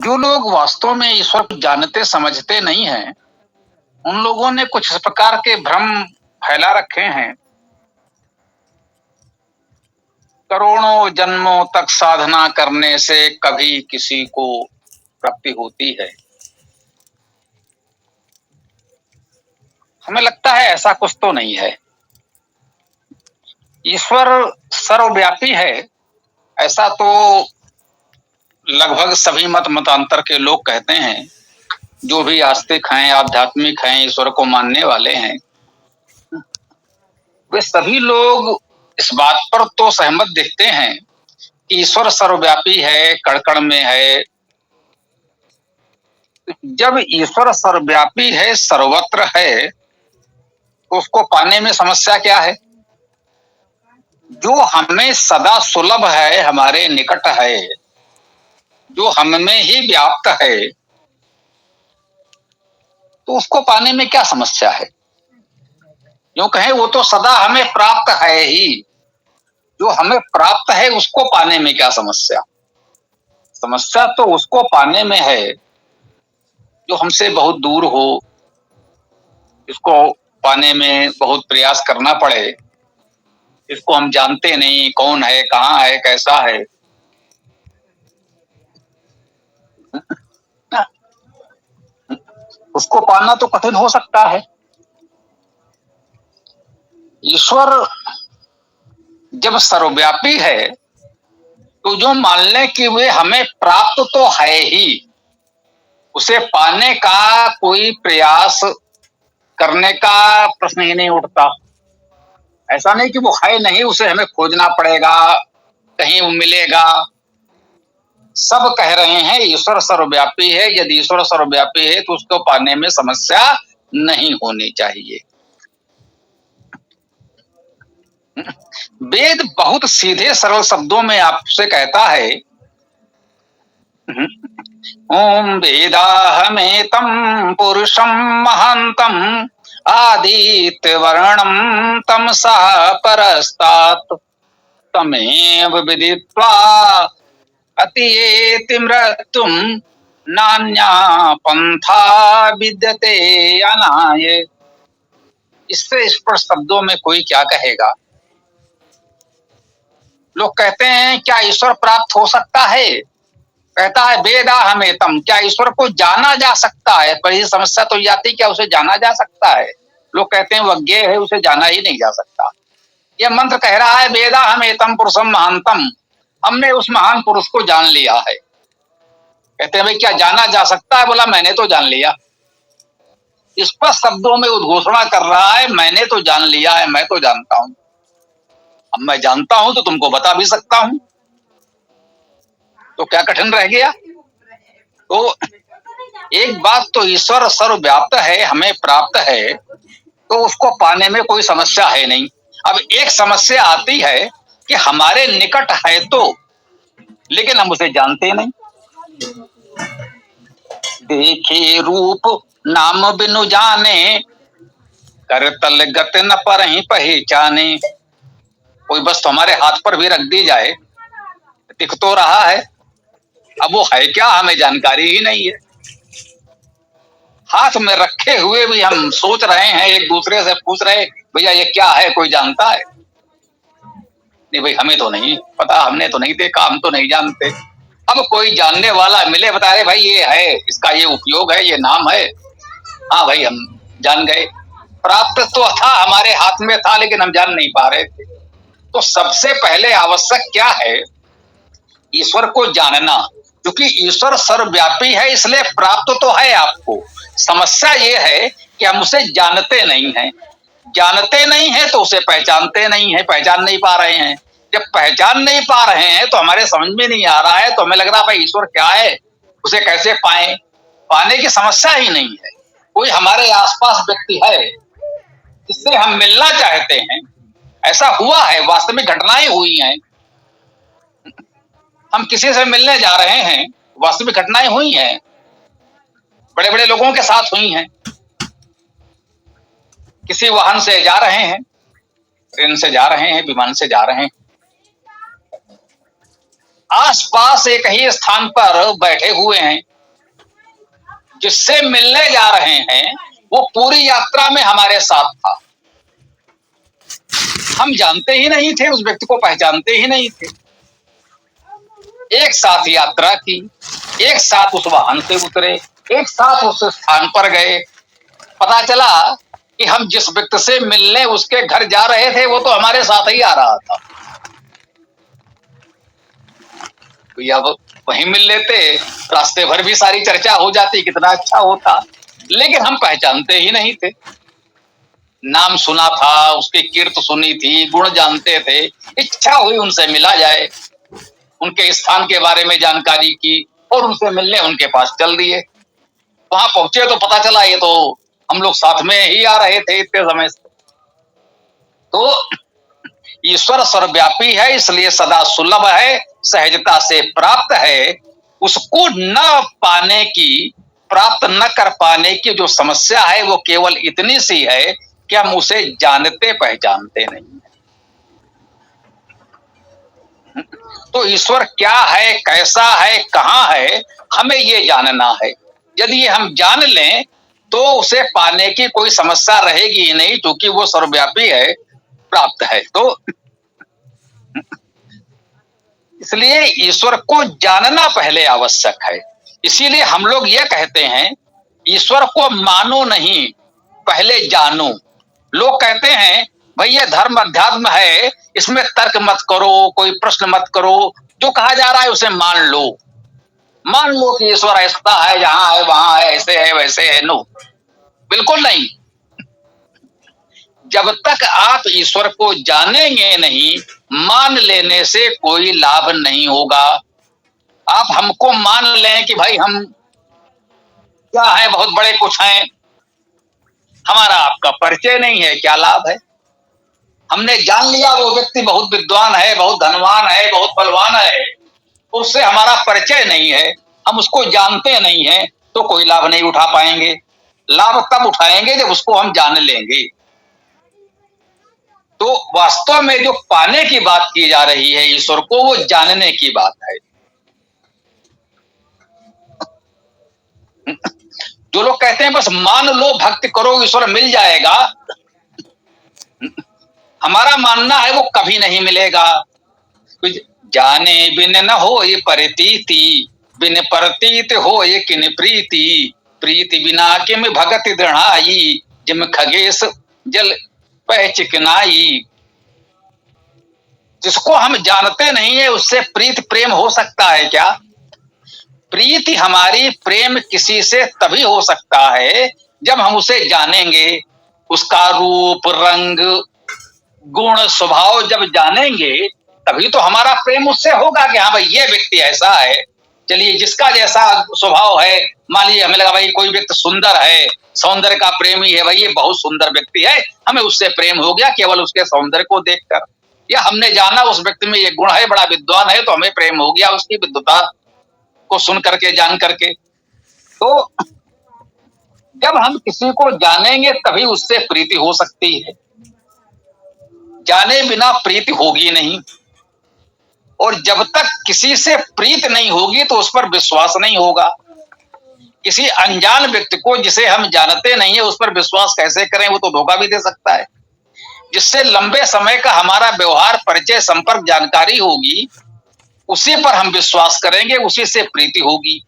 जो लोग वास्तव में ईश्वर को जानते समझते नहीं हैं, उन लोगों ने कुछ इस प्रकार के भ्रम फैला रखे हैं। करोड़ों जन्मों तक साधना करने से कभी किसी को प्राप्ति होती है। हमें लगता है ऐसा कुछ तो नहीं है। ईश्वर सर्वव्यापी है, ऐसा तो लगभग सभी मतांतर के लोग कहते हैं। जो भी आस्तिक हैं, आध्यात्मिक हैं, ईश्वर को मानने वाले हैं, वे सभी लोग इस बात पर तो सहमत दिखते हैं कि ईश्वर सर्वव्यापी है, कण-कण में है। जब ईश्वर सर्वव्यापी है, सर्वत्र है, तो उसको पाने में समस्या क्या है? जो हमें सदा सुलभ है, हमारे निकट है, जो हम में ही व्याप्त है, तो उसको पाने में क्या समस्या है? यूं कहें वो तो सदा हमें प्राप्त है ही। जो हमें प्राप्त है उसको पाने में क्या समस्या? समस्या तो उसको पाने में है जो हमसे बहुत दूर हो, इसको पाने में बहुत प्रयास करना पड़े, इसको हम जानते नहीं, कौन है, कहाँ है, कैसा है। उसको पाना तो कठिन हो सकता है। ईश्वर जब सर्वव्यापी है तो जो मान लें कि वे हमें प्राप्त तो है ही, उसे पाने का कोई प्रयास करने का प्रश्न ही नहीं उठता। ऐसा नहीं कि वो है नहीं, उसे हमें खोजना पड़ेगा, कहीं वो मिलेगा। सब कह रहे हैं ईश्वर सर्वव्यापी है, यदि ईश्वर सर्वव्यापी है तो उसको पाने में समस्या नहीं होनी चाहिए। वेद बहुत सीधे सरल शब्दों में आपसे कहता है, ओम वेदाहमेतं पुरुषं महांतं आदित्य वर्णम तमसा परस्तात् तमेव विदित्वा अतियेति मृत्युम नान्या पंथा विद्यते अनाय। इससे स्पष्ट शब्दों में कोई क्या कहेगा? लोग कहते हैं क्या ईश्वर प्राप्त हो सकता है? कहता है वेदाहमेतं, क्या ईश्वर को जाना जा सकता है? पर ये समस्या तो ये आती क्या उसे जाना जा सकता है? लोग कहते हैं वो अज्ञेय है, उसे जाना ही नहीं जा सकता। यह मंत्र कह रहा है वेदाहमेतं पुरुषम महांतम, हमने उस महान पुरुष को जान लिया है। कहते हैं भाई क्या जाना जा सकता है? बोला मैंने तो जान लिया। स्पष्ट शब्दों में उद्घोषणा कर रहा है मैंने तो जान लिया है, मैं तो जानता हूं। अब मैं जानता हूं तो तुमको बता भी सकता हूं, तो क्या कठिन रह गया? तो एक बात तो ईश्वर सर्वव्याप्त है, हमें प्राप्त है, तो उसको पाने में कोई समस्या है नहीं। अब एक समस्या आती है कि हमारे निकट है तो, लेकिन हम उसे जानते नहीं। देखे रूप नाम बिनु जाने, करतल गत न पर ही पहचाने। कोई वस्तु हमारे हाथ पर भी रख दी जाए, दिख तो रहा है, अब वो है क्या हमें जानकारी ही नहीं है। हाथ में रखे हुए भी हम सोच रहे हैं, एक दूसरे से पूछ रहे भैया ये क्या है, कोई जानता है? नहीं भाई हमें तो नहीं पता, हमने तो नहीं देखा, हम तो नहीं जानते। अब कोई जानने वाला मिले, बता रहे भाई ये है, इसका ये उपयोग है, ये नाम है, हाँ भाई हम जान गए। प्राप्त तो था, हमारे हाथ में था, लेकिन हम जान नहीं पा रहे थे। तो सबसे पहले आवश्यक क्या है? ईश्वर को जानना। क्योंकि ईश्वर सर्वव्यापी है इसलिए प्राप्त तो है आपको। समस्या ये है कि हम उसे जानते नहीं हैं। जानते नहीं है तो उसे पहचानते नहीं है, पहचान नहीं पा रहे हैं। जब पहचान नहीं पा रहे हैं तो हमारे समझ में नहीं आ रहा है, तो हमें लग रहा है भाई ईश्वर क्या है, उसे कैसे पाएं? पाने की समस्या ही नहीं है। कोई हमारे आसपास व्यक्ति है जिससे हम मिलना चाहते हैं, ऐसा हुआ है, वास्तविक घटनाएं हुई हैं। हम किसी से मिलने जा रहे हैं, वास्तविक घटनाएं हुई हैं, बड़े बड़े लोगों के साथ हुई हैं। किसी वाहन से जा रहे हैं, ट्रेन से जा रहे हैं, विमान से जा रहे हैं, आसपास एक ही स्थान पर बैठे हुए हैं, जिससे मिलने जा रहे हैं वो पूरी यात्रा में हमारे साथ था। हम जानते ही नहीं थे, उस व्यक्ति को पहचानते ही नहीं थे। एक साथ यात्रा की, एक साथ उस वाहन से उतरे, एक साथ उस स्थान पर गए। पता चला कि हम जिस व्यक्ति से मिलने उसके घर जा रहे थे वो तो हमारे साथ ही आ रहा था। तो या वहीं मिल लेते, रास्ते भर भी सारी चर्चा हो जाती, कितना अच्छा होता। लेकिन हम पहचानते ही नहीं थे। नाम सुना था, उसकी कीर्त सुनी थी, गुण जानते थे, इच्छा हुई उनसे मिला जाए, उनके स्थान के बारे में जानकारी की और उनसे मिलने उनके पास चल दिए। वहां पहुंचे तो पता चला ये तो हम लोग साथ में ही आ रहे थे इतने समय से। तो ईश्वर सर्वव्यापी है, इसलिए सदा सुलभ है, सहजता से प्राप्त है। उसको न पाने की, प्राप्त न कर पाने की जो समस्या है वो केवल इतनी सी है कि हम उसे जानते पहचानते नहीं। तो ईश्वर क्या है, कैसा है, कहाँ है, हमें ये जानना है। यदि हम जान लें तो उसे पाने की कोई समस्या रहेगी ही नहीं, क्योंकि वो सर्वव्यापी है, प्राप्त है। तो इसलिए ईश्वर को जानना पहले आवश्यक है। इसीलिए हम लोग ये कहते हैं ईश्वर को मानो नहीं, पहले जानो। लोग कहते हैं भाई ये धर्म अध्यात्म है, इसमें तर्क मत करो, कोई प्रश्न मत करो, जो कहा जा रहा है उसे मान लो। मान लो कि ईश्वर ऐसा है, यहाँ है, वहां है, ऐसे है, वैसे है। नो, बिल्कुल नहीं। जब तक आप ईश्वर को जानेंगे नहीं, मान लेने से कोई लाभ नहीं होगा। आप हमको मान लें कि भाई हम क्या है, बहुत बड़े कुछ हैं, हमारा आपका परिचय नहीं है, क्या लाभ है? हमने जान लिया वो व्यक्ति बहुत विद्वान है, बहुत धनवान है, बहुत बलवान है, उससे हमारा परिचय नहीं है, हम उसको जानते नहीं है, तो कोई लाभ नहीं उठा पाएंगे। लाभ तब उठाएंगे जब उसको हम जान लेंगे। तो वास्तव में जो पाने की बात की जा रही है ईश्वर को, वो जानने की बात है। जो लोग कहते हैं बस मान लो, भक्ति करो, ईश्वर मिल जाएगा, हमारा मानना है वो कभी नहीं मिलेगा। जाने बिन न हो ये प्रतीति, बिन प्रतीत हो ये किन प्रीति, प्रीति बिना किम भगत दृढ़ाई, जिम खगेश जल पह चिकनाई। जिसको हम जानते नहीं है उससे प्रीत प्रेम हो सकता है क्या? प्रीति हमारी, प्रेम किसी से तभी हो सकता है जब हम उसे जानेंगे। उसका रूप, रंग, गुण, स्वभाव जब जानेंगे तभी तो हमारा प्रेम उससे होगा कि हाँ भाई ये व्यक्ति ऐसा है। चलिए, जिसका जैसा स्वभाव है, मान लीजिए हमें लगा भाई कोई व्यक्ति सुंदर है, सौंदर्य का प्रेमी है, भाई ये बहुत सुंदर व्यक्ति है, हमें उससे प्रेम हो गया केवल उसके सौंदर्य को देखकर। या हमने जाना उस व्यक्ति में ये गुण है, बड़ा विद्वान है, तो हमें प्रेम हो गया उसकी विद्वता को सुन करके, जान करके। तो जब हम किसी को जानेंगे तभी उससे प्रीति हो सकती है, जाने बिना प्रीति होगी नहीं। और जब तक किसी से प्रीत नहीं होगी तो उस पर विश्वास नहीं होगा। किसी अनजान व्यक्ति को, जिसे हम जानते नहीं है, उस पर विश्वास कैसे करें? वो तो धोखा भी दे सकता है। जिससे लंबे समय का हमारा व्यवहार, परिचय, संपर्क, जानकारी होगी, उसी पर हम विश्वास करेंगे, उसी से प्रीति होगी।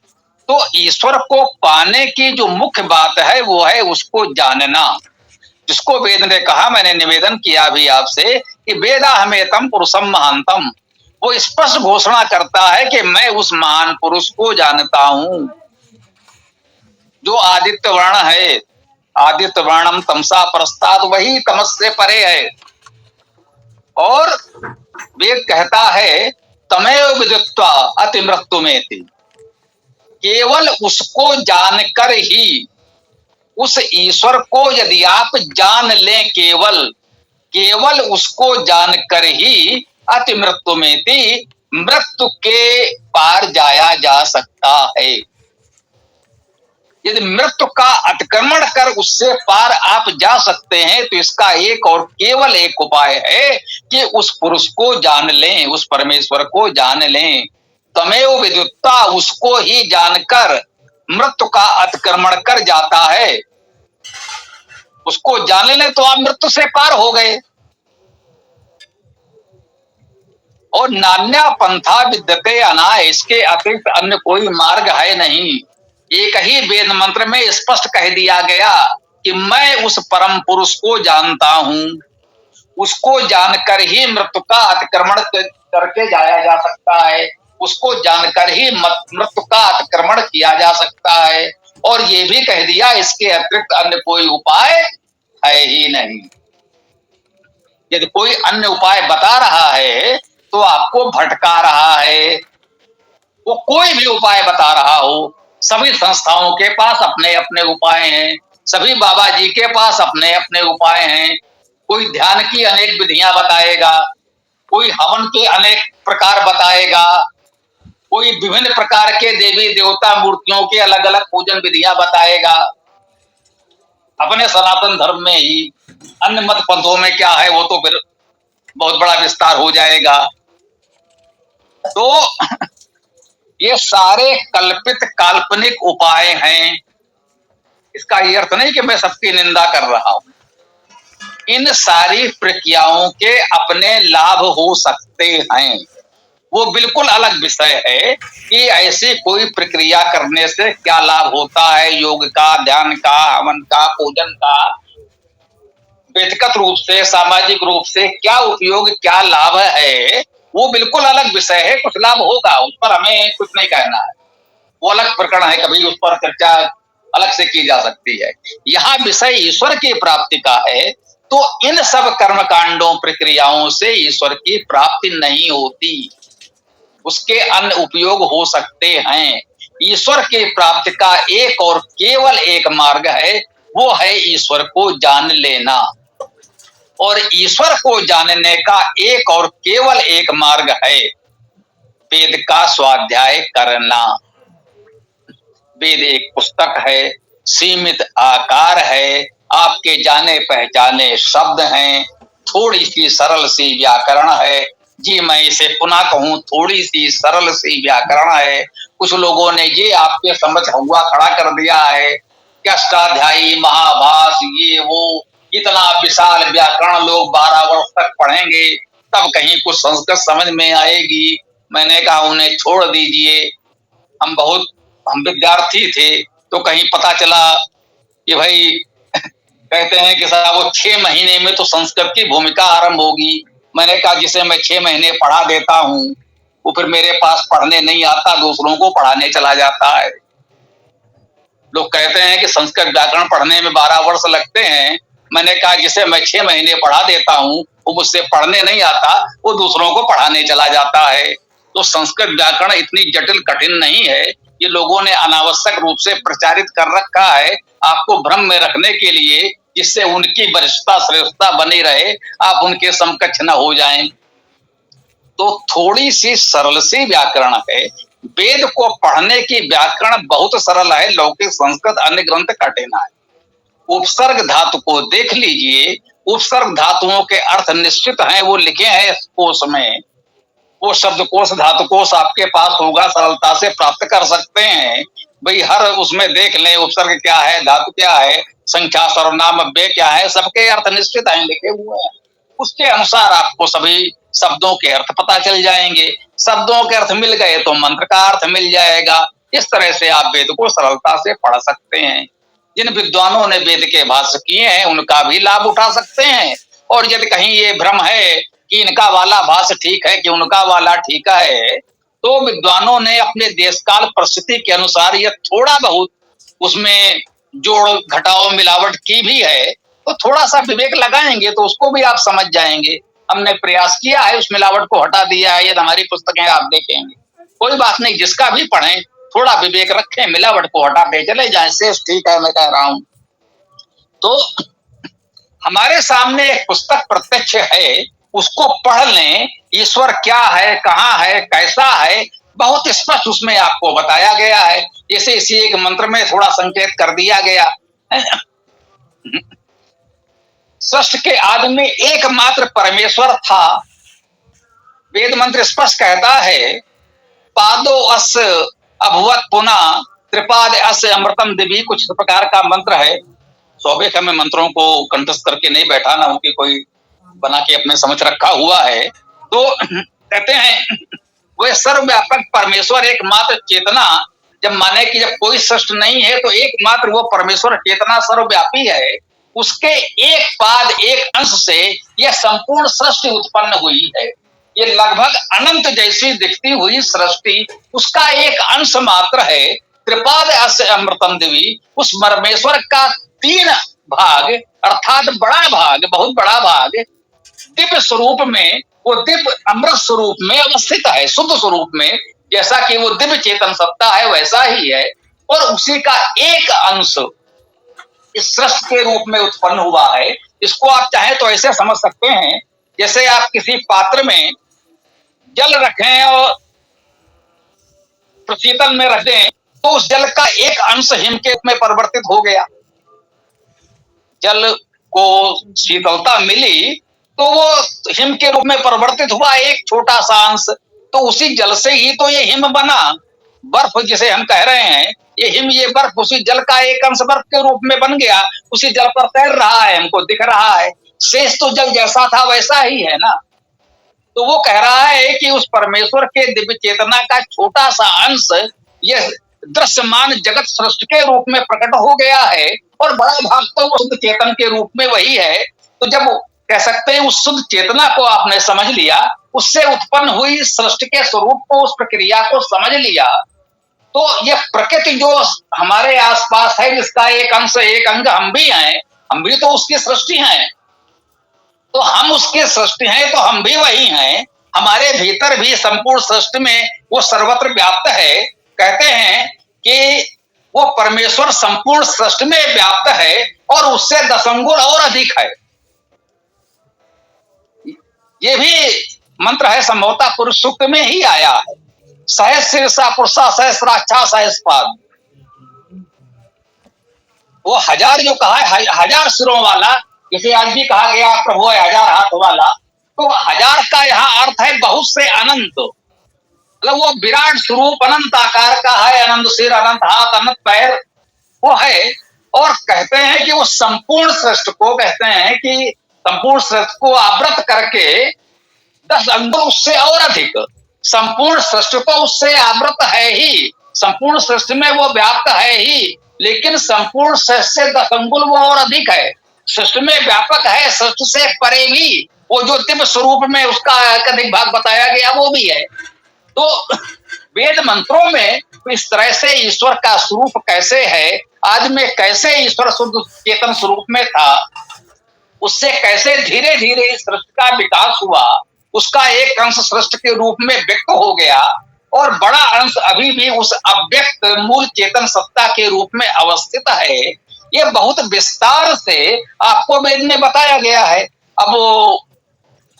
तो ईश्वर को पाने की जो मुख्य बात है वो है उसको जानना, जिसको वेद ने कहा, मैंने निवेदन किया भी आपसे, कि वेदा हमेतम पुरुषम महानतम। वो स्पष्ट घोषणा करता है कि मैं उस महान पुरुष को जानता हूं जो आदित्य वर्ण है। आदित्य वर्णम तमसा प्रस्ताद, वही तमस से परे है। और वेद कहता है तमेव विदित्वा अति मृत्यु में थी, केवल उसको जानकर ही, उस ईश्वर को यदि आप जान लें, केवल उसको जानकर ही अति मृत्यु में थी, मृत्यु के पार जाया जा सकता है। यदि मृत्यु का अतिक्रमण कर उससे पार आप जा सकते हैं तो इसका एक और केवल एक उपाय है कि उस पुरुष को जान लें, उस परमेश्वर को जान लें। तमेव विद्युत्ता, उसको ही जानकर मृत्यु का अतिक्रमण कर जाता है, उसको जान लेने तो आप मृत्यु से पार हो गए। और नान्या पंथा विद्यते अना, इसके अतिरिक्त अन्य कोई मार्ग है नहीं। एक ही वेद मंत्र में स्पष्ट कह दिया गया कि मैं उस परम पुरुष को जानता हूं, उसको जानकर ही मृत्यु का अतिक्रमण करके जाया जा सकता है, उसको जानकर ही मृत्यु का अतिक्रमण किया जा सकता है। और ये भी कह दिया इसके अतिरिक्त अन्य कोई उपाय है ही नहीं। यदि कोई अन्य उपाय बता रहा है तो आपको भटका रहा है। वो कोई भी उपाय बता रहा हो, सभी संस्थाओं के पास अपने अपने उपाय हैं, सभी बाबा जी के पास अपने अपने उपाय हैं। कोई ध्यान की अनेक विधियां बताएगा, कोई हवन के अनेक प्रकार बताएगा, कोई विभिन्न प्रकार के देवी देवता मूर्तियों के अलग अलग पूजन विधियां बताएगा। अपने सनातन धर्म में ही अन्य मत पंथों में क्या है वो तो फिर बहुत बड़ा विस्तार हो जाएगा। तो ये सारे कल्पित काल्पनिक उपाय हैं। इसका ये अर्थ नहीं कि मैं सबकी निंदा कर रहा हूं। इन सारी प्रक्रियाओं के अपने लाभ हो सकते हैं, वो बिल्कुल अलग विषय है कि ऐसी कोई प्रक्रिया करने से क्या लाभ होता है, योग का, ध्यान का, हवन का, पूजन का, व्यक्तिगत रूप से, सामाजिक रूप से क्या उपयोग, क्या लाभ है, वो बिल्कुल अलग विषय है। कुछ लाभ होगा, उस पर हमें कुछ नहीं कहना है, वो अलग प्रकरण है, कभी उस पर चर्चा अलग से की जा सकती है। यहाँ विषय ईश्वर की प्राप्ति का है, तो इन सब कर्म कांडों प्रक्रियाओं से ईश्वर की प्राप्ति नहीं होती, उसके अन्य उपयोग हो सकते हैं। ईश्वर की प्राप्ति का एक और केवल एक मार्ग है, वो है ईश्वर को जान लेना। और ईश्वर को जानने का एक और केवल एक मार्ग है वेद का स्वाध्याय करना। वेद एक पुस्तक है, सीमित आकार है, आपके जाने पहचाने शब्द हैं, थोड़ी सी सरल सी व्याकरण है। जी मैं इसे पुनः कहूं, थोड़ी सी सरल सी व्याकरण है। कुछ लोगों ने ये आपके समझ हुआ खड़ा कर दिया है कि अष्टाध्यायी, महाभास, ये वो, इतना विशाल व्याकरण लोग 12 वर्ष तक पढ़ेंगे तब कहीं कुछ संस्कृत समझ में आएगी। मैंने कहा उन्हें छोड़ दीजिए। हम विद्यार्थी थे तो कहीं पता चला कि भाई कहते हैं कि साहब वो 6 महीने में तो संस्कृत की भूमिका आरंभ होगी। मैंने कहा जिसे मैं 6 महीने पढ़ा देता हूँ वो फिर मेरे पास पढ़ने नहीं आता, दूसरों को पढ़ाने चला जाता है। लोग कहते हैं कि संस्कृत व्याकरण पढ़ने में 12 वर्ष लगते हैं। मैंने कहा जिसे मैं 6 महीने पढ़ा देता हूँ वो मुझसे पढ़ने नहीं आता, वो दूसरों को पढ़ाने चला जाता है। तो संस्कृत व्याकरण इतनी जटिल कठिन नहीं है, ये लोगों ने अनावश्यक रूप से प्रचारित कर रखा है आपको भ्रम में रखने के लिए, जिससे उनकी वरिष्ठता श्रेष्ठता बनी रहे, आप उनके समकक्ष न हो जाएं। तो थोड़ी सी सरल सी व्याकरण है। वेद को पढ़ने की व्याकरण बहुत सरल है, लौकिक संस्कृत अन्य ग्रंथ कठिन है। उपसर्ग धातु को देख लीजिए, उपसर्ग धातुओं के अर्थ निश्चित हैं, वो लिखे हैं कोश में। वो शब्दकोश धातुकोश आपके पास होगा, सरलता से प्राप्त कर सकते हैं। भाई हर उसमें देख लें उपसर्ग क्या है, धातु क्या है, संख्या, सर्वनाम, अव्यय क्या है, सबके अर्थ निश्चित हैं, लिखे हुए हैं। उसके अनुसार आपको सभी शब्दों के अर्थ पता चल जाएंगे। शब्दों के अर्थ मिल गए तो मंत्र का अर्थ मिल जाएगा। इस तरह से आप वेद को सरलता से पढ़ सकते हैं। जिन विद्वानों ने वेद के भाष्य किए हैं उनका भी लाभ उठा सकते हैं। और यदि कहीं ये भ्रम है कि इनका वाला भाष्य ठीक है कि उनका वाला ठीक है, तो विद्वानों ने अपने देश काल परिस्थिति के अनुसार यह थोड़ा बहुत उसमें जोड़ घटाव मिलावट की भी है, तो थोड़ा सा विवेक लगाएंगे तो उसको भी आप समझ जाएंगे। हमने प्रयास किया है, उस मिलावट को हटा दिया है, ये हमारी पुस्तकें आप देखेंगे। कोई बात नहीं, जिसका भी पढ़ें थोड़ा विवेक रखें, मिलावट को हटाते चले जाए, शेष ठीक है मैं कह रहा हूं। तो हमारे सामने एक पुस्तक प्रत्यक्ष है, उसको पढ़ लें। ईश्वर क्या है, कहाँ है, कैसा है, बहुत स्पष्ट उसमें आपको बताया गया है। जैसे इसी एक मंत्र में थोड़ा संकेत कर दिया गया। सृष्टि के आदि में एकमात्र परमेश्वर था। वेद मंत्र स्पष्ट कहता है पादो अस अभवत पुनः त्रिपाद अस्य अमृतम दिवी, कुछ इस प्रकार का मंत्र है। स्वाभाविक मैं मंत्रों को कंठस्थ करके नहीं बैठा, ना उनकी कोई बना के अपने समझ रखा हुआ है। तो कहते हैं वह सर्वव्यापक परमेश्वर एकमात्र चेतना, जब माने कि जब कोई सृष्टि नहीं है तो एकमात्र वो परमेश्वर चेतना सर्वव्यापी है, उसके एक पाद एक अंश से यह संपूर्ण सृष्टि उत्पन्न हुई है। ये लगभग अनंत जैसी दिखती हुई सृष्टि उसका एक अंश मात्र है। त्रिपाद अस्य अमृतम दिवी, उस परमेश्वर का 3 भाग अर्थात बड़ा भाग, बहुत बड़ा भाग दिव्य स्वरूप में, वो दिव्य अमृत स्वरूप में अवस्थित है, शुद्ध स्वरूप में। जैसा कि वो दिव्य चेतन सत्ता है वैसा ही है, और उसी का एक अंश इस सृष्टि के रूप में उत्पन्न हुआ है। इसको आप चाहे तो ऐसे समझ सकते हैं, जैसे आप किसी पात्र में जल रखें और शीतल में रख दें, तो उस जल का एक अंश हिम के रूप में परिवर्तित हो गया। जल को शीतलता मिली तो वो हिम के रूप में परिवर्तित हुआ एक छोटा सा अंश, तो उसी जल से ही तो ये हिम बना। बर्फ जिसे हम कह रहे हैं, ये हिम, ये बर्फ उसी जल का एक अंश बर्फ के रूप में बन गया, उसी जल पर तैर रहा है, हमको दिख रहा है। शेष तो जल जैसा था वैसा ही है ना। तो वो कह रहा है कि उस परमेश्वर के दिव्य चेतना का छोटा सा अंश यह दृश्यमान जगत सृष्टि के रूप में प्रकट हो गया है, और बड़ा भाग तो वो शुद्ध चेतन के रूप में वही है। तो जब कह सकते हैं उस शुद्ध चेतना को आपने समझ लिया, उससे उत्पन्न हुई सृष्टि के स्वरूप को, उस प्रक्रिया को समझ लिया, तो यह प्रकृति जो हमारे आसपास है, जिसका एक अंश एक अंग हम भी हैं, हम भी तो उसकी सृष्टि हैं। तो हम उसकी सृष्टि हैं, तो हम भी वही हैं। हमारे भीतर भी संपूर्ण सृष्टि में वो सर्वत्र व्याप्त है। कहते हैं कि वो परमेश्वर संपूर्ण सृष्टि में व्याप्त है और उससे 10 अंगुल और अधिक है। ये भी मंत्र है, संभवतः पुरुष सूक्त में ही आया है। सहस्र शीर्षा पुरुषा सहस्राक्षा सहस्रपाद, वो 1000 जो कहा है, 1000 सिरों वाला, जैसे आज भी कहा गया प्रभु है 1000 हाथ वाला, तो 1000 का यहाँ अर्थ है बहुत से अनंत, मतलब वो विराट स्वरूप अनंत आकार का है, अनंत सिर, अनंत हाथ, अनंत पैर वो है। और कहते हैं कि वो संपूर्ण सृष्टि को, कहते हैं कि संपूर्ण सृष्टि को आवृत करके 10 अंगुल उससे और अधिक, संपूर्ण सृष्टि को उससे आवृत है ही, संपूर्ण सृष्टि में वो व्याप्त है ही, लेकिन संपूर्ण सृष्टि से 10 अंगुल वो और अधिक है, सृष्टि में व्यापक है, सृष्टि से परे भी वो जो दिव्य स्वरूप में उसका अधिक भाग बताया गया वो भी है। तो वेद मंत्रों में इस तरह से ईश्वर का स्वरूप कैसे है, आज में कैसे ईश्वर शुद्ध चेतन स्वरूप में था, उससे कैसे धीरे धीरे इस सृष्टि का विकास हुआ, उसका एक अंश सृष्टि के रूप में व्यक्त हो गया, और बड़ा अंश अभी भी उस अव्यक्त मूल चेतन सत्ता के रूप में अवस्थित है। ये बहुत विस्तार से आपको वेद में बताया गया है। अब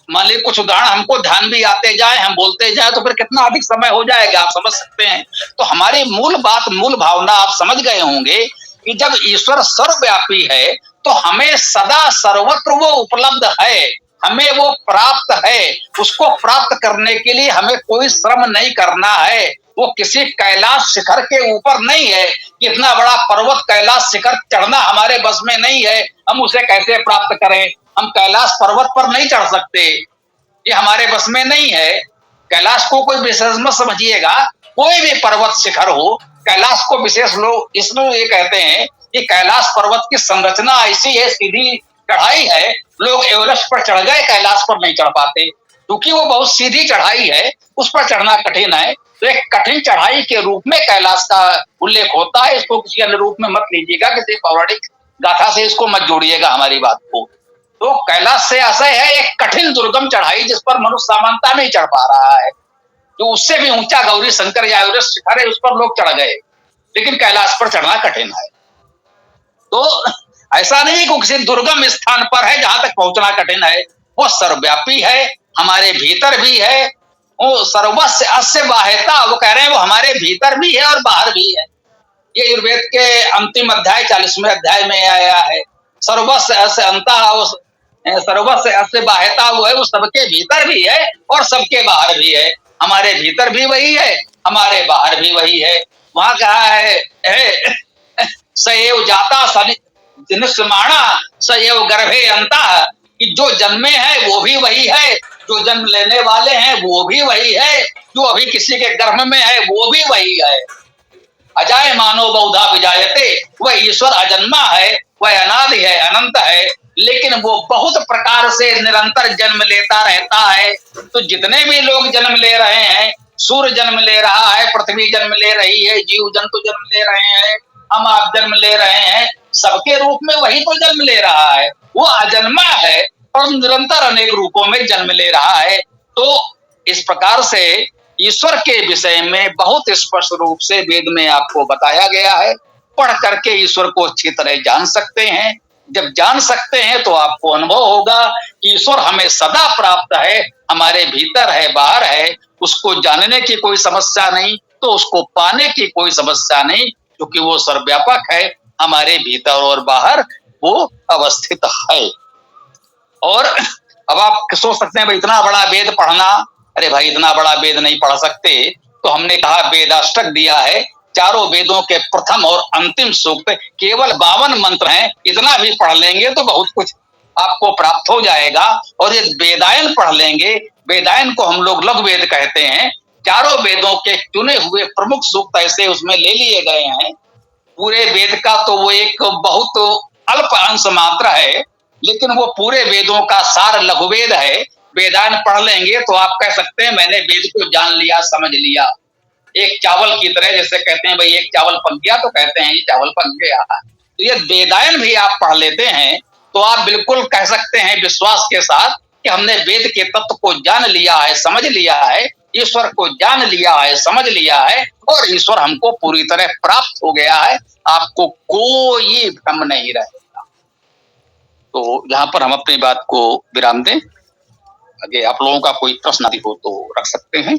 मान लीजिए कुछ उदाहरण हमको ध्यान भी आते जाए, हम बोलते जाए, तो फिर कितना अधिक समय हो जाएगा, आप समझ सकते हैं। तो हमारी मूल बात, मूल भावना आप समझ गए होंगे कि जब ईश्वर सर्वव्यापी है तो हमें सदा सर्वत्र वो उपलब्ध है, हमें वो प्राप्त है। उसको प्राप्त करने के लिए हमें कोई श्रम नहीं करना है। वो किसी कैलाश शिखर के ऊपर नहीं है कि इतना बड़ा पर्वत कैलाश शिखर चढ़ना हमारे बस में नहीं है, हम उसे कैसे प्राप्त करें। हम कैलाश पर्वत पर नहीं चढ़ सकते, ये हमारे बस में नहीं है। कैलाश को कोई विशेष मत समझिएगा, कोई भी पर्वत शिखर हो, कैलाश को विशेष लोग इसलिए ये कहते हैं कि कैलाश पर्वत की संरचना ऐसी है, सीधी चढ़ाई है। लोग एवरेस्ट पर चढ़ गए, कैलाश पर नहीं चढ़ पाते, क्योंकि वो बहुत सीधी चढ़ाई है, उस पर चढ़ना कठिन है। तो एक कठिन चढ़ाई के रूप में कैलाश का उल्लेख होता है। इसको किसी अन्य रूप में मत लीजिएगा, किसी पौराणिक गाथा से इसको मत जोड़िएगा हमारी बात को। तो कैलाश से ऐसा है एक कठिन दुर्गम चढ़ाई जिस पर मनुष्य सामान्यता नहीं चढ़ पा रहा है। जो उससे भी ऊंचा गौरी शंकर या एवरेस्ट शिखर है, उस पर लोग चढ़ गए, लेकिन कैलाश पर चढ़ना कठिन है। तो ऐसा नहीं कि किसी दुर्गम स्थान पर है जहां तक पहुंचना कठिन है, वो सर्वव्यापी है, हमारे भीतर भी है। वो सर्वस्य अस्य बाह्यता, वो कह रहे हैं वो हमारे भीतर भी है और बाहर भी है। ये आयुर्वेद के अंतिम अध्याय 40वें अध्याय में आया है। सर्वस्य अस्य अंतः, सर्वस्य अस्य बाह्यता, वो है वो सबके भीतर भी है और सबके बाहर भी है। हमारे भीतर भी वही है, हमारे बाहर भी वही है। वहां कहा है सएव जाता निस्माणा सएव गर्भे अंता, कि जो जन्मे हैं वो भी वही है, जो जन्म लेने वाले हैं वो भी वही है, जो अभी किसी के गर्भ में है वो भी वही है। अजाय मानो बहुधा विजायते, वह ईश्वर अजन्मा है, वह अनादि है, अनंत है, लेकिन वो बहुत प्रकार से निरंतर जन्म लेता रहता है। तो जितने भी लोग जन्म ले रहे हैं, सूर्य जन्म ले रहा है, पृथ्वी जन्म ले रही है, जीव जंतु जन्म ले रहे हैं, हम आप जन्म ले रहे हैं, सबके रूप में वही तो जन्म ले रहा है। वो अजन्मा है और निरंतर अनेक रूपों में जन्म ले रहा है। तो इस प्रकार से ईश्वर के विषय में बहुत स्पष्ट रूप से वेद में आपको बताया गया है। पढ़ करके ईश्वर को अच्छी तरह जान सकते हैं। जब जान सकते हैं तो आपको अनुभव होगा कि ईश्वर हमें सदा प्राप्त है, हमारे भीतर है, बाहर है, उसको जानने की कोई समस्या नहीं, तो उसको पाने की कोई समस्या नहीं, क्योंकि वो सर्वव्यापक है, हमारे भीतर और बाहर वो अवस्थित है। और अब आप सोच सकते हैं भाई इतना बड़ा वेद पढ़ना, अरे भाई इतना बड़ा वेद नहीं पढ़ सकते। तो हमने कहा वेदाष्टक दिया है, चारों वेदों के प्रथम और अंतिम सूक्त केवल 52 मंत्र हैं, इतना भी पढ़ लेंगे तो बहुत कुछ आपको प्राप्त हो जाएगा। और ये वेदायन पढ़ लेंगे, वेदायन को हम लोग लघु वेद कहते हैं, चारों वेदों के चुने हुए प्रमुख सूक्त ऐसे उसमें ले लिए गए हैं। पूरे वेद का तो वो एक बहुत अल्प अंश मात्र है, लेकिन वो पूरे वेदों का सार लघुवेद है। वेदांत पढ़ लेंगे तो आप कह सकते हैं मैंने वेद को जान लिया, समझ लिया। एक चावल की तरह, जैसे कहते हैं भाई एक चावल पक गया, तो कहते हैं ये चावल पक गया। तो ये वेदायन भी आप पढ़ लेते हैं तो आप बिल्कुल कह सकते हैं विश्वास के साथ कि हमने वेद के तत्व को जान लिया है, समझ लिया है, ईश्वर को जान लिया है, समझ लिया है, और ईश्वर हमको पूरी तरह प्राप्त हो गया है। आपको कोई भ्रम नहीं रहेगा। तो यहाँ पर हम अपनी बात को विराम दें। आगे आप लोगों का कोई प्रश्न आदि हो तो रख सकते हैं।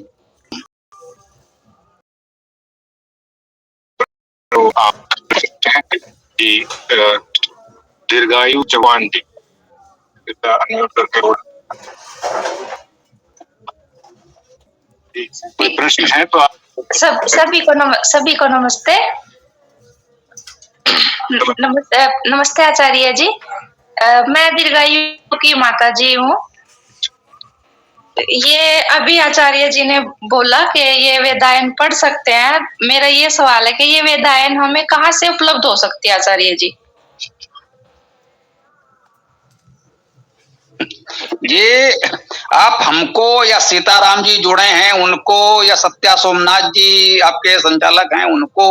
तो आप दीर्घायु चौहान जी कोई प्रश्न है तो आप सभी को नमस्ते। नमस्ते आचार्य जी। मैं दीर्घायु की माता जी हूँ। ये अभी आचार्य जी ने बोला कि ये वेदायन पढ़ सकते हैं। मेरा ये सवाल है कि ये वेदायन हमें कहाँ से उपलब्ध हो सकती है आचार्य जी? ये आप हमको या सीताराम जी जुड़े हैं उनको, या सत्या सोमनाथ जी आपके संचालक हैं उनको,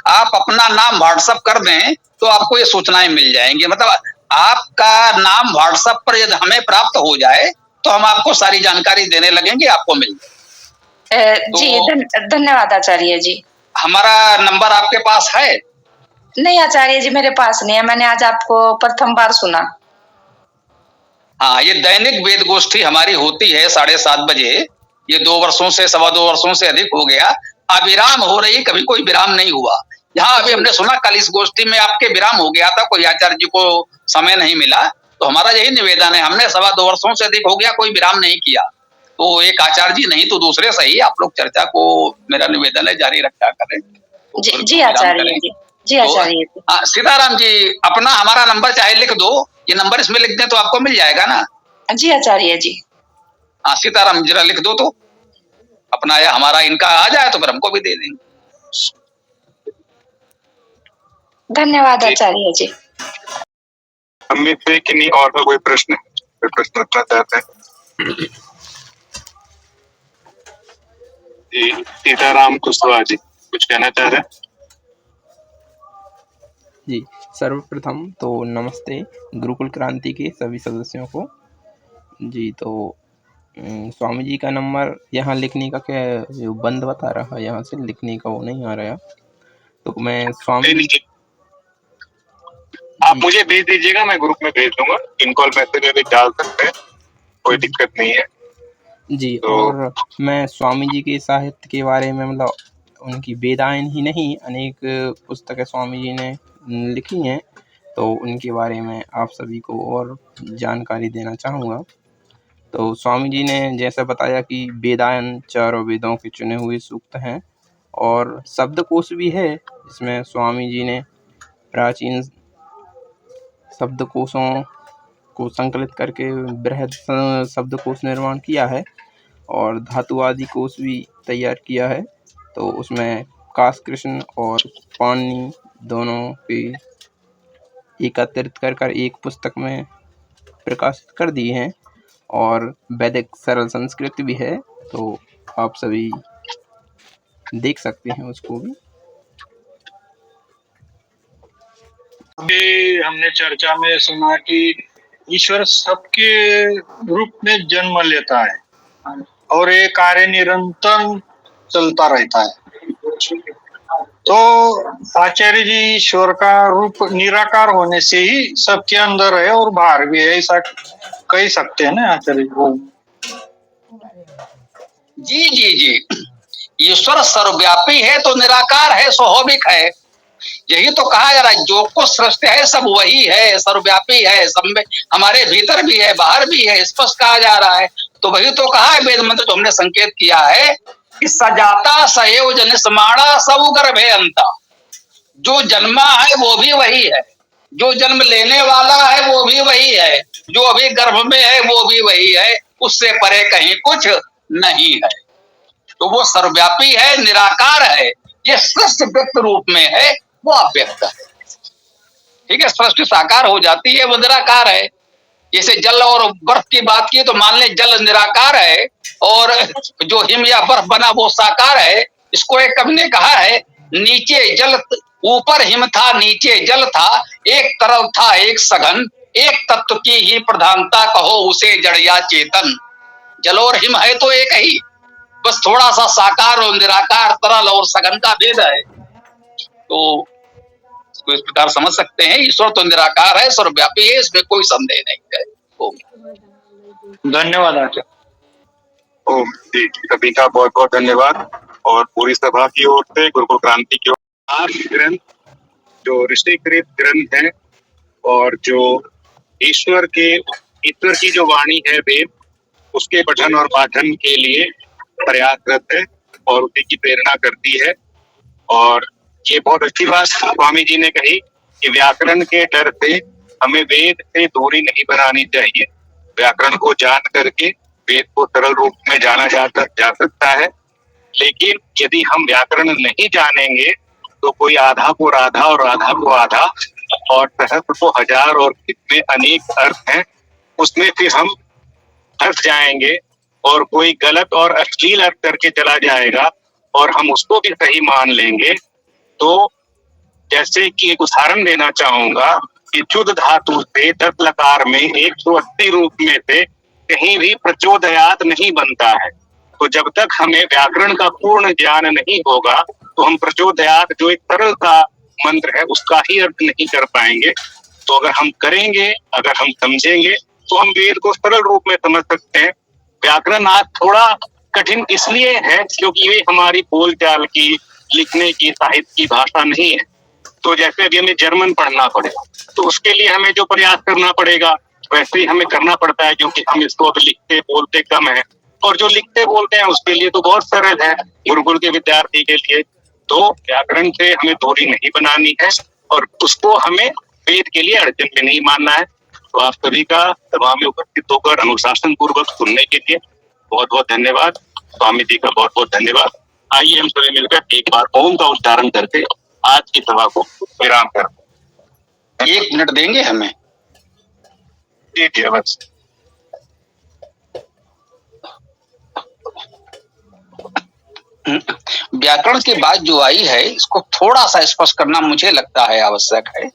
आप अपना नाम व्हाट्सएप कर दें तो आपको ये सूचनाएं मिल जाएंगी। मतलब आपका नाम व्हाट्सएप पर यदि हमें प्राप्त हो जाए तो हम आपको सारी जानकारी देने लगेंगे, आपको मिल जाए। जी धन्यवाद आचार्य जी। हमारा नंबर आपके पास है? नहीं आचार्य जी, मेरे पास नहीं है। मैंने आज आपको प्रथम बार सुना। हाँ, ये दैनिक वेद गोष्ठी हमारी होती है 7:30 बजे। ये 2 वर्षों से, 2.25 वर्षों से अधिक हो गया, अविराम हो रही, कभी कोई विराम नहीं हुआ। यहाँ अभी हमने सुना कल इस गोष्ठी में आपके विराम हो गया था, कोई आचार्य जी को समय नहीं मिला, तो हमारा यही निवेदन है, हमने 2.25 वर्षों से अधिक हो गया कोई विराम नहीं किया। तो एक आचार्य जी नहीं तो दूसरे सही आप लोग चर्चा को, मेरा निवेदन है, जारी रखा करें। जी आचार्य जी। जी आचार्य जी। सीताराम जी अपना हमारा नंबर चाहे लिख दो, ये नंबर इसमें लिख दें तो आपको मिल जाएगा ना? जी आचार्य जी। हाँ सीताराम जरा लिख दो तो अपना, या हमारा इनका आ जाए तो फिर हमको भी दे देंगे। धन्यवाद आचार्य जी। हमें से कि नहीं और कोई प्रश्न रखना चाहते हैं? सीताराम कुशवाहा जी कुछ कहना चाह रहे हैं? जी, सर्वप्रथम तो नमस्ते गुरुकुल क्रांति के सभी सदस्यों को जी। तो स्वामी जी का नंबर यहाँ लिखने का क्या जो बंद बता रहा है, यहाँ से लिखने का वो नहीं आ रहा। तो मैं स्वामी जी आप मुझे भेज दीजिएगा, मैं ग्रुप में भेज दूंगा। इन कॉल मैसेज भी डाल सकते हैं, कोई दिक्कत नहीं है जी। तो और मैं स्वामी जी के साहित्य के बारे में, मतलब उनकी वेदायन ही नहीं अनेक पुस्तकें स्वामी जी ने लिखी हैं, तो उनके बारे में आप सभी को और जानकारी देना चाहूँगा। तो स्वामी जी ने जैसे बताया कि वेदायन चारों वेदों के चुने हुए सूक्त हैं, और शब्दकोश भी है, जिसमें स्वामी जी ने प्राचीन शब्दकोशों को संकलित करके बृहद शब्दकोश निर्माण किया है और धातु आदि कोश भी तैयार किया है। तो उसमें काश कृष्ण और पाणिनि दोनों के एकत्रित कर एक पुस्तक में प्रकाशित कर दिए हैं और वैदिक सरल संस्कृत भी है, तो आप सभी देख सकते हैं उसको भी। अभी हमने चर्चा में सुना कि ईश्वर सबके रूप में जन्म लेता है और ये कार्य निरंतर चलता रहता है। तो आचार्य जी ईश्वर का रूप निराकार होने से ही सबके अंदर है और बाहर भी है, ऐसा कह सकते हैं ना आचार्य जी? जी ईश्वर सर्वव्यापी है तो निराकार है, स्वाभाविक है। यही तो कहा जा रहा है, जो कुछ सृष्टि है सब वही है, सर्वव्यापी है, सब में हमारे भीतर भी है बाहर भी है, स्पष्ट कहा जा रहा है। तो वही तो कहा है वेद मंत्र जो हमने संकेत किया है कि सजाता सएव जनिस्माणा सब गर्भे अंता। जो जन्मा है वो भी वही है, जो जन्म लेने वाला है वो भी वही है, जो अभी गर्भ में है वो भी वही है, उससे परे कहीं कुछ नहीं है। तो वो सर्वव्यापी है, निराकार है। ये सृष्टि व्यक्त रूप में है, वो अव्यक्त है। ठीक है, सृष्टि साकार हो जाती है, वो निराकार है। जैसे जल और बर्फ की बात की तो मान ले जल निराकार है और जो हिम या बर्फ बना वो साकार है। इसको एक कवि ने कहा है, नीचे जल ऊपर हिम था नीचे जल था, एक तरल था एक सघन, एक तत्व की ही प्रधानता कहो उसे जड़ या चेतन। जल और हिम है तो एक ही, बस थोड़ा सा साकार और निराकार, तरल और सघन का भेद है। तो इसको इस प्रकार समझ सकते हैं, ईश्वर तो निराकार है, सर्वव्यापी है, इसमें कोई संदेह नहीं है। धन्यवाद आचार्य। ओम जी, सभी का बहुत बहुत धन्यवाद। और पूरी सभा की ओर से, गुरुकुल क्रांति की ओर से, आज ग्रंथ जो ऋषिकृत ग्रंथ है और जो ईश्वर की जो वाणी है वेद, उसके पठन और पाठन के लिए प्रयासरत है और उसी की प्रेरणा करती है। और ये बहुत अच्छी बात स्वामी जी ने कही कि व्याकरण के डर से हमें वेद से दूरी नहीं बनानी चाहिए। व्याकरण को जान करके वेद को सरल रूप में जाना जा सकता है, लेकिन यदि हम व्याकरण नहीं जानेंगे तो कोई आधा को राधा और राधा को आधा और सहस्त्र को हजार और कितने अनेक अर्थ हैं, उसमें फिर हम फंस जाएंगे और कोई गलत और अश्लील अर्थ करके चला जाएगा और हम उसको भी सही मान लेंगे। तो जैसे कि एक उदाहरण देना चाहूंगा कि चुद धातु से 10 लकार में 180 रूप में से कहीं भी प्रचोदयात नहीं बनता है। तो जब तक हमें व्याकरण का पूर्ण ज्ञान नहीं होगा तो हम प्रचोदयात जो एक सरल सा मंत्र है उसका ही अर्थ नहीं कर पाएंगे। तो अगर हम करेंगे, अगर हम समझेंगे तो हम वेद को सरल रूप में समझ सकते हैं। व्याकरण आज थोड़ा कठिन इसलिए है क्योंकि ये हमारी बोलचाल की, लिखने की, साहित्य की भाषा नहीं है। तो जैसे अभी हमें जर्मन पढ़ना पड़ेगा तो उसके लिए हमें जो प्रयास करना पड़ेगा वैसे ही हमें करना पड़ता है, क्योंकि हम इसको अब लिखते बोलते कम है, और जो लिखते बोलते हैं उसके लिए तो बहुत सरल है गुरुकुल के विद्यार्थी के लिए। तो व्याकरण से हमें दूरी नहीं बनानी है और उसको हमें वेद के लिए अड़चन में नहीं मानना है। तो आप सभी का सभा में उपस्थित होकर अनुशासन पूर्वक सुनने के लिए बहुत बहुत धन्यवाद। स्वामी जी का बहुत बहुत धन्यवाद। आइए हम सभी मिलकर एक बार ओम का उच्चारण करके आज की सभा को विराम कर। 1 मिनट देंगे हमें? जी जी अवश्य। व्याकरण की बात जो आई है इसको थोड़ा सा स्पष्ट करना मुझे लगता है आवश्यक है।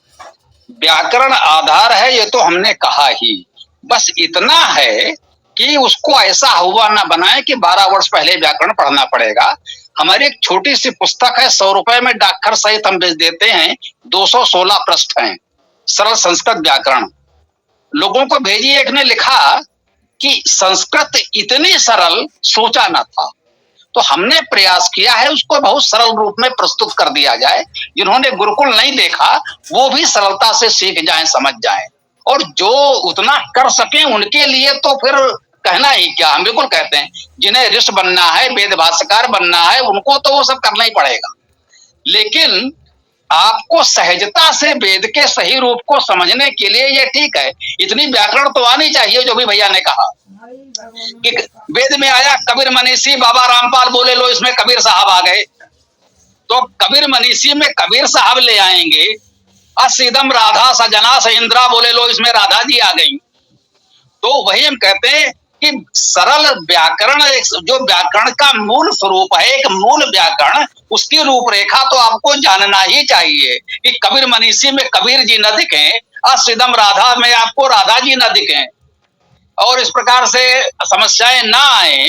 व्याकरण आधार है ये तो हमने कहा ही, बस इतना है कि उसको ऐसा हुआ ना बनाए कि 12 वर्ष पहले व्याकरण पढ़ना पड़ेगा। हमारी एक छोटी सी पुस्तक है, 100 रुपए में डाकघर सहित हम बेच देते हैं, 216 पृष्ठ हैं, सरल संस्कृत व्याकरण। लोगों को भेजिए। एक ने लिखा कि संस्कृत इतनी सरल सोचा ना था, तो हमने प्रयास किया है उसको बहुत सरल रूप में प्रस्तुत कर दिया जाए। जिन्होंने गुरुकुल नहीं देखा वो भी सरलता से सीख जाएं, समझ जाएं, और जो उतना कर सके उनके लिए तो फिर कहना ही क्या, हम बिल्कुल कहते हैं जिन्हें ऋषि बनना है, वेद भाष्यकार बनना है, उनको तो वो सब करना ही पड़ेगा। लेकिन आपको सहजता से वेद के सही रूप को समझने के लिए ये ठीक है, इतनी व्याकरण तो आनी चाहिए, जो भी भैया ने कहा कि वेद में आया कबीर मनीषी, बाबा रामपाल बोले लो इसमें कबीर साहब आ गए, तो कबीर मनीषी में कबीर साहब ले आएंगे। असीदम राधा सजना सहिंद्रा बोले लो इसमें राधा जी आ गई। तो वही हम कहते हैं कि सरल व्याकरण, जो व्याकरण का मूल स्वरूप है, एक मूल व्याकरण, उसकी रूपरेखा तो आपको जानना ही चाहिए कि कबीर मनीषी में कबीर जी न दिखें, असीदम राधा में आपको राधा जी न दिखें, और इस प्रकार से समस्याएं ना आए।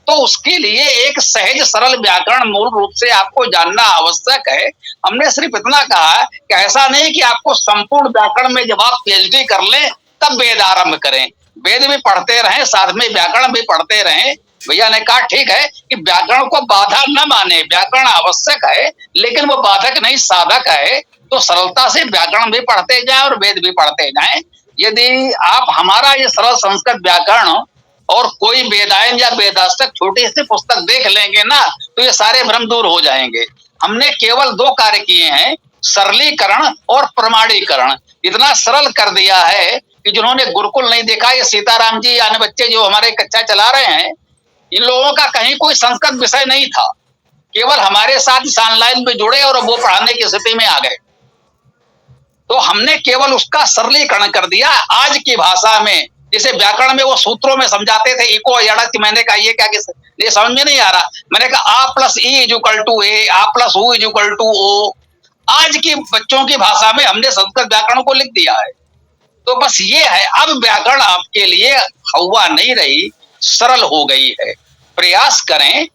तो उसके लिए एक सहज सरल व्याकरण मूल रूप से आपको जानना आवश्यक है। हमने सिर्फ इतना कहा कि ऐसा नहीं कि आपको संपूर्ण व्याकरण में जब आप पीएचडी कर लें तब वेद आरंभ करें, वेद भी पढ़ते रहें, साथ में व्याकरण भी पढ़ते रहें। भैया ने कहा ठीक है कि व्याकरण को बाधा न माने, व्याकरण आवश्यक है लेकिन वो बाधक नहीं, साधक है। तो सरलता से व्याकरण भी पढ़ते जाएं और वेद भी पढ़ते जाएं। यदि आप हमारा ये सरल संस्कृत व्याकरण और कोई वेदायन या वेदाष्टक छोटी सी पुस्तक देख लेंगे ना, तो ये सारे भ्रम दूर हो जाएंगे। हमने केवल 2 कार्य किए हैं, सरलीकरण और प्रमाणीकरण। इतना सरल कर दिया है कि जिन्होंने गुरुकुल नहीं देखा, ये सीताराम जी यानी बच्चे जो हमारे कक्षा चला रहे हैं, इन लोगों का कहीं कोई संस्कृत विषय नहीं था, केवल हमारे साथ इस ऑनलाइन में जुड़े और वो पढ़ाने की स्थिति में आ गए। तो हमने केवल उसका सरलीकरण कर दिया आज की भाषा में। जैसे व्याकरण में वो सूत्रों में समझाते थे इको यड़क, मैंने कहा ये क्या, ये समझ में नहीं आ रहा। मैंने कहा आ प्लस ई इज इक्वल टू ए, आ प्लस ऊ इज इक्वल टू ओ। आज की बच्चों की भाषा में हमने संस्कृत व्याकरण को लिख दिया है। तो बस ये है, अब व्याकरण आपके लिए हवा नहीं रही, सरल हो गई है। प्रयास करें,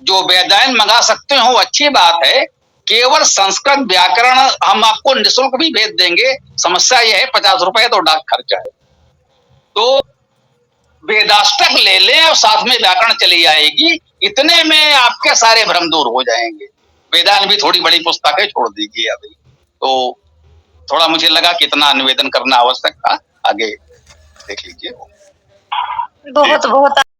जो वेदायन मंगा सकते हो अच्छी बात है, केवल संस्कृत व्याकरण हम आपको निःशुल्क भी भेज देंगे। समस्या यह है 50 रुपए तो डाक खर्चा है। तो वेदाष्टक ले लें और साथ में व्याकरण चली आएगी, इतने में आपके सारे भ्रम दूर हो जाएंगे। वेदांत भी थोड़ी बड़ी पुस्तकें छोड़ दीजिए अभी। तो थोड़ा मुझे लगा कि इतना निवेदन करना आवश्यक था, आगे देख लीजिए। बहुत बहुत